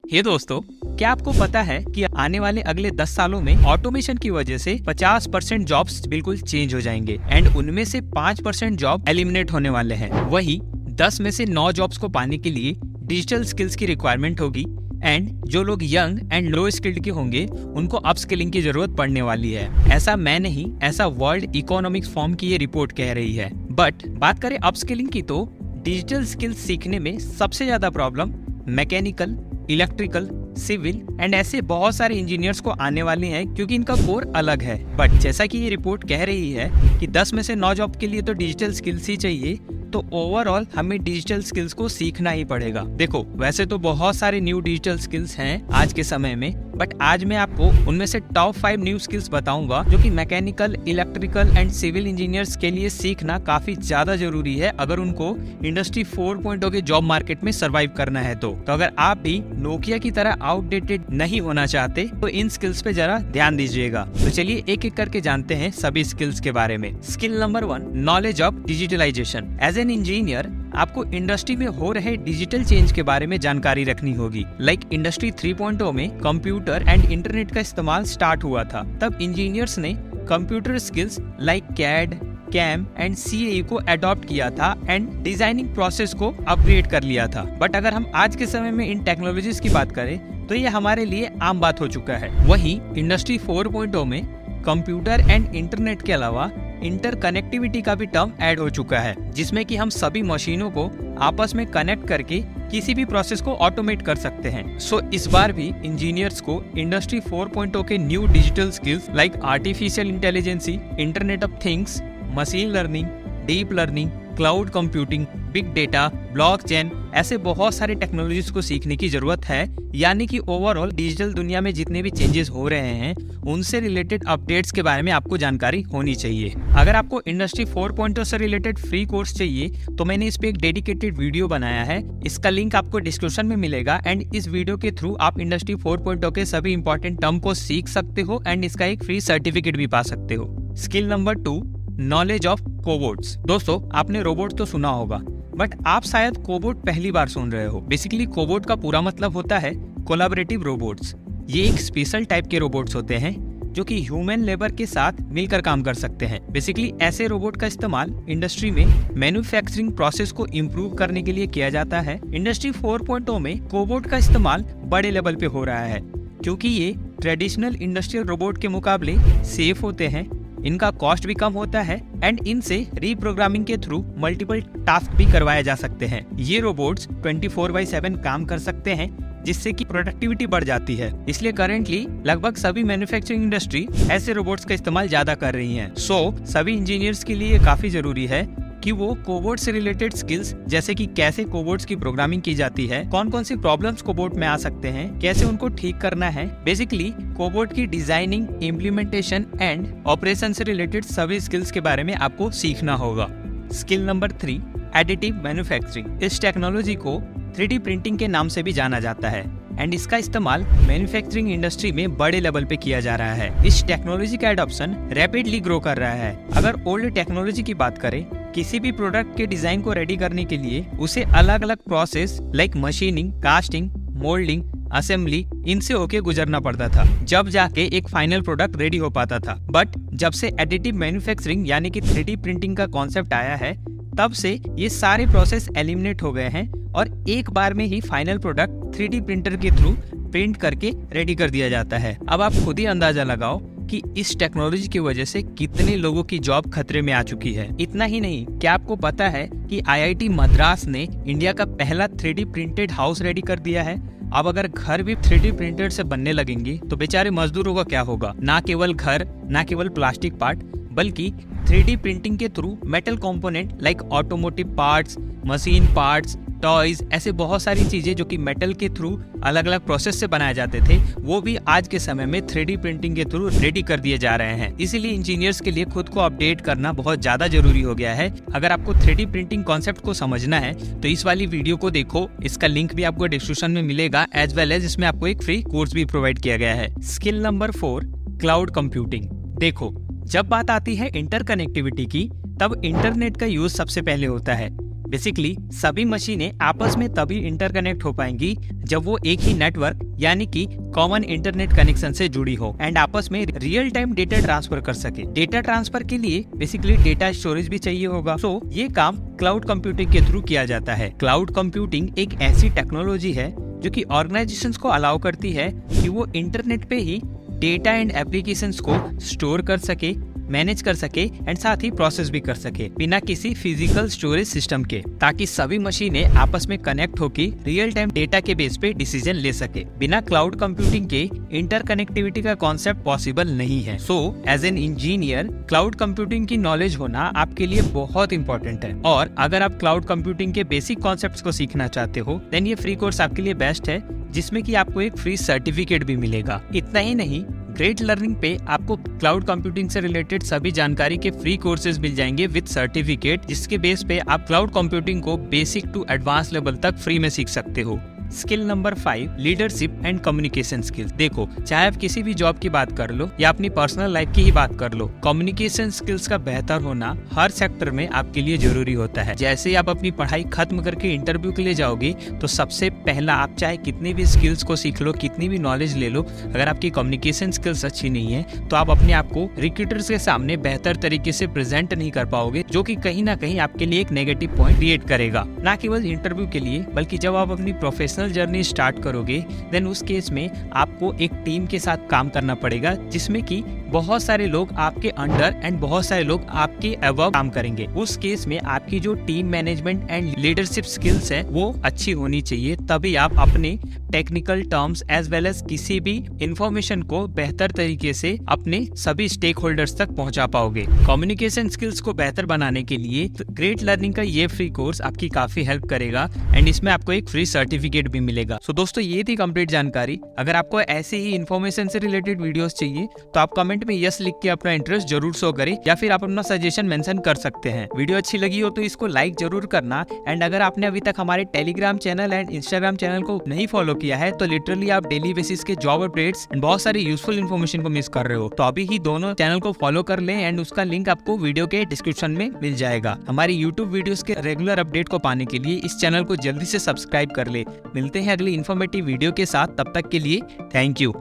हे दोस्तों, क्या आपको पता है कि आने वाले अगले 10 सालों में ऑटोमेशन की वजह से 50% जॉब्स बिल्कुल चेंज हो जाएंगे एंड उनमें से 5% जॉब एलिमिनेट होने वाले हैं। वही 10 में से 9 जॉब्स को पाने के लिए डिजिटल स्किल्स की रिक्वायरमेंट होगी एंड जो लोग यंग एंड लो स्किल्ड के होंगे उनको अपस्किलिंग की जरूरत पड़ने वाली है। ऐसा मैं नहीं, ऐसा वर्ल्ड इकोनॉमिक्स फॉर्म की ये रिपोर्ट कह रही है। बट बात करें अपस्किलिंग की तो डिजिटल स्किल्स सीखने में सबसे ज्यादा problem mechanical, electrical, civil and ऐसे बहुत सारे इंजीनियर्स को आने वाले हैं क्योंकि इनका कोर अलग है। बट जैसा कि ये रिपोर्ट कह रही है कि 10 में से 9 जॉब के लिए तो डिजिटल स्किल्स ही चाहिए, तो ओवरऑल हमें डिजिटल स्किल्स को सीखना ही पड़ेगा। देखो, वैसे तो बहुत सारे न्यू डिजिटल स्किल्स हैं आज के समय में, बट आज मैं आपको उनमें से टॉप 5 न्यू स्किल्स बताऊंगा जो कि mechanical, electrical and civil engineers के लिए सीखना काफी ज्यादा जरूरी है अगर उनको इंडस्ट्री 4.0 के जॉब मार्केट में सर्वाइव करना है। तो अगर आप भी नोकिया की तरह आउटडेटेड नहीं होना चाहते तो इन स्किल्स पे जरा ध्यान दीजिएगा। तो चलिए एक एक करके जानते हैं सभी स्किल्स के बारे में। Skill number 1, knowledge of digitalisation. As an engineer आपको इंडस्ट्री में हो रहे डिजिटल चेंज के बारे में जानकारी रखनी होगी। लाइक इंडस्ट्री 3.0 में कंप्यूटर एंड इंटरनेट का इस्तेमाल स्टार्ट हुआ था, तब इंजीनियर्स ने computer skills like CAD, CAM and CA को अडॉप्ट किया था एंड डिजाइनिंग प्रोसेस को अपग्रेड कर लिया था। बट अगर हम आज के समय में इन टेक्नोलॉजीज की बात करें तो ये हमारे लिए आम बात हो चुका है। वहीं इंडस्ट्री 4.0 में कंप्यूटर एंड इंटरनेट के अलावा इंटरकनेक्टिविटी का भी टर्म ऐड हो चुका है, जिसमें कि हम सभी मशीनों को आपस में कनेक्ट करके किसी भी प्रोसेस को ऑटोमेट कर सकते हैं। सो इस बार भी इंजीनियर्स को इंडस्ट्री 4.0 के new digital skills like artificial intelligence, internet of things, machine learning, deep learning, cloud computing, big data, blockchain ऐसे बहुत सारे टेक्नोलॉजीज को सीखने की जरूरत है। यानी कि ओवरऑल डिजिटल दुनिया में जितने भी चेंजेस हो रहे हैं उनसे रिलेटेड अपडेट्स के बारे में आपको जानकारी होनी चाहिए। अगर आपको इंडस्ट्री 4.0 से रिलेटेड फ्री कोर्स चाहिए तो मैंने इस पे एक डेडिकेटेड वीडियो बनाया है, इसका लिंक आपको डिस्क्रिप्शन में मिलेगा एंड इस वीडियो के थ्रू आप इंडस्ट्री 4.0 के सभी इंपॉर्टेंट टर्म को सीख सकते हो एंड इसका एक फ्री सर्टिफिकेट भी पा सकते हो। Skill number 2, knowledge of cobots. दोस्तों, आपने रोबोट तो सुना होगा बट आप शायद कोबोट पहली बार सुन रहे हो। बेसिकली कोबोट का पूरा मतलब होता है कोलैबोरेटिव रोबोट्स। ये एक स्पेशल टाइप के रोबोट्स होते हैं जो कि ह्यूमन लेबर के साथ मिलकर काम कर सकते हैं। बेसिकली ऐसे रोबोट का इस्तेमाल इंडस्ट्री में मैन्युफैक्चरिंग प्रोसेस को इम्प्रूव करने के लिए किया जाता है। इंडस्ट्री 4.0 में कोबोट का इस्तेमाल बड़े लेवल पे हो रहा है क्योंकि ये ट्रेडिशनल इंडस्ट्रियल रोबोट के मुकाबले सेफ होते हैं, इनका कॉस्ट भी कम होता है एंड इनसे रीप्रोग्रामिंग के थ्रू मल्टीपल टास्क भी करवाए जा सकते हैं। ये रोबोट्स 24/7 काम कर सकते हैं जिससे कि प्रोडक्टिविटी बढ़ जाती है। इसलिए करेंटली लगभग सभी मैन्युफैक्चरिंग इंडस्ट्री ऐसे रोबोट्स का इस्तेमाल ज्यादा कर रही हैं। सो सभी इंजीनियर्स के लिए काफी जरूरी है कि वो कोबोट से रिलेटेड स्किल्स जैसे कि कैसे कोबोट्स की प्रोग्रामिंग की जाती है, कौन कौन सी प्रॉब्लम्स कोबोट में आ सकते हैं, कैसे उनको ठीक करना है, बेसिकली कोबोट की डिजाइनिंग, इम्प्लीमेंटेशन एंड ऑपरेशन से रिलेटेड सभी स्किल्स के बारे में आपको सीखना होगा। Skill number 3, additive manufacturing. इस टेक्नोलॉजी को 3D प्रिंटिंग के नाम से भी जाना जाता है एंड इसका इस्तेमाल मैन्युफैक्चरिंग इंडस्ट्री में बड़े लेवल पे किया जा रहा है। इस टेक्नोलॉजी का एडॉप्शन रैपिडली ग्रो कर रहा है। अगर ओल्ड टेक्नोलॉजी की बात करें, किसी भी प्रोडक्ट के डिजाइन को रेडी करने के लिए उसे अलग अलग process like machining, casting, moulding, assembly इनसे होके गुजरना पड़ता था, जब जाके एक फाइनल प्रोडक्ट रेडी हो पाता था। बट जब से एडिटिव मैन्युफैक्चरिंग यानी कि 3D प्रिंटिंग का कॉन्सेप्ट आया है, तब से ये सारे प्रोसेस एलिमिनेट हो गए हैं और एक बार में ही फाइनल प्रोडक्ट 3D प्रिंटर के थ्रू प्रिंट करके रेडी कर दिया जाता है। अब आप खुद ही अंदाजा लगाओ कि इस टेक्नोलॉजी की वजह से कितने लोगों की जॉब खतरे में आ चुकी है। इतना ही नहीं, क्या आपको पता है कि IIT मद्रास ने इंडिया का पहला 3D प्रिंटेड हाउस रेडी कर दिया है। अब अगर घर भी 3D प्रिंटेड से बनने लगेंगे तो बेचारे मजदूरों का क्या होगा। ना केवल घर, ना केवल प्लास्टिक पार्ट, बल्कि 3D प्रिंटिंग के through metal component like automotive parts, machine parts, toys, ऐसे बहुत सारी चीजें जो कि मेटल के थ्रू अलग अलग प्रोसेस से बनाए जाते थे, वो भी आज के समय में 3D प्रिंटिंग के थ्रू रेडी कर दिए जा रहे हैं। इसीलिए इंजीनियर्स के लिए खुद को अपडेट करना बहुत ज्यादा जरूरी हो गया है। अगर आपको 3D प्रिंटिंग कॉन्सेप्ट को समझना है तो इस वाली वीडियो को देखो, इसका लिंक भी आपको डिस्क्रिप्शन में मिलेगा, एज वेल एज इसमें आपको एक फ्री कोर्स भी प्रोवाइड किया गया है। Skill number 4, cloud computing. देखो, जब बात आती है इंटरकनेक्टिविटी की, तब इंटरनेट का यूज सबसे पहले होता है। बेसिकली सभी मशीनें आपस में तभी इंटरकनेक्ट हो पाएंगी जब वो एक ही नेटवर्क यानी कि कॉमन इंटरनेट कनेक्शन से जुड़ी हो एंड आपस में रियल टाइम डेटा ट्रांसफर कर सके। डेटा ट्रांसफर के लिए बेसिकली डेटा स्टोरेज भी चाहिए होगा। सो ये काम क्लाउड कंप्यूटिंग के थ्रू किया जाता है। क्लाउड कंप्यूटिंग एक ऐसी टेक्नोलॉजी है जो कि ऑर्गेनाइजेशंस को अलाउ करती है कि वो इंटरनेट पे ही डेटा एंड एप्लीकेशंस को स्टोर कर सके, मैनेज कर सके एंड साथ ही प्रोसेस भी कर सके बिना किसी फिजिकल स्टोरेज सिस्टम के, ताकि सभी मशीनें आपस में कनेक्ट होकर रियल टाइम डेटा के बेस पे डिसीजन ले सके। बिना क्लाउड कंप्यूटिंग के इंटरकनेक्टिविटी का कॉन्सेप्ट पॉसिबल नहीं है। So as an engineer cloud computing की नॉलेज होना आपके लिए बहुत इंपॉर्टेंट है। और अगर आप क्लाउड कंप्यूटिंग के बेसिक कॉन्सेप्ट्स को सीखना चाहते हो देन ये फ्री कोर्स आपके लिए बेस्ट है, जिसमें कि आपको एक फ्री सर्टिफिकेट भी मिलेगा। इतना ही नहीं, ग्रेट लर्निंग पे आपको क्लाउड कंप्यूटिंग से रिलेटेड सभी जानकारी के फ्री कोर्सेज मिल जाएंगे विद सर्टिफिकेट, जिसके बेस पे आप क्लाउड कंप्यूटिंग को बेसिक टू एडवांस लेवल तक फ्री में सीख सकते हो। Skill number 5, leadership and communication skills. देखो, चाहे आप किसी भी जॉब की बात कर लो या अपनी पर्सनल लाइफ की ही बात कर लो, कम्युनिकेशन स्किल्स का बेहतर होना हर सेक्टर में आपके लिए जरूरी होता है। जैसे ही आप अपनी पढ़ाई खत्म करके इंटरव्यू के लिए जाओगे तो सबसे पहला आप चाहे कितनी भी स्किल्स को सीख लो, कितनी भी नॉलेज ले लो, अगर आपकी कम्युनिकेशन स्किल्स अच्छी नहीं है तो आप अपने आप को रिक्रूटर्स के सामने बेहतर तरीके से प्रेजेंट नहीं कर पाओगे, जो कि कहीं ना कहीं आपके लिए एक नेगेटिव पॉइंट क्रिएट करेगा। ना केवल इंटरव्यू के लिए बल्कि जब आप अपनी प्रोफेशनल जर्नी स्टार्ट करोगे देन उस केस में आपको एक टीम के साथ काम करना पड़ेगा, जिसमें कि बहुत सारे लोग आपके अंडर एंड बहुत सारे लोग आपके अबव काम करेंगे। उस केस में आपकी जो team management and leadership skills है वो अच्छी होनी चाहिए, तभी आप अपने technical terms as well as किसी भी इंफॉर्मेशन को बेहतर तरीके से अपने सभी स्टेक होल्डर्स तक पहुंचा पाओगे। कम्युनिकेशन स्किल्स को बेहतर बनाने के लिए ग्रेट लर्निंग का ये फ्री कोर्स आपकी काफी हेल्प करेगा एंड इसमें आपको एक फ्री सर्टिफिकेट भी मिलेगा। सो दोस्तों, ये थी कंप्लीट जानकारी। अगर आपको ऐसे ही इन्फॉर्मेशन से रिलेटेड वीडियोस चाहिए तो आप कमेंट में यस लिख के अपना इंटरेस्ट जरूर शो करें या फिर आप अपना सजेशन मेंशन कर सकते हैं। वीडियो अच्छी लगी हो तो इसको लाइक जरूर करना एंड अगर आपने अभी तक हमारे Telegram channel and Instagram channel को नहीं फॉलो किया है तो लिटरली आप डेली बेसिस के जॉब अपडेट्स एंड बहुत सारी यूजफुल इन्फॉर्मेशन को मिस कर रहे हो। तो अभी ही दोनों चैनल को फॉलो कर लें एंड उसका लिंक आपको वीडियो के डिस्क्रिप्शन में मिल जाएगा। हमारी यूट्यूब वीडियोस के रेगुलर अपडेट को पाने के लिए इस चैनल को जल्दी से सब्सक्राइब कर ले। मिलते हैं अगली इन्फॉर्मेटिव वीडियो के साथ, तब तक के लिए थैंक यू।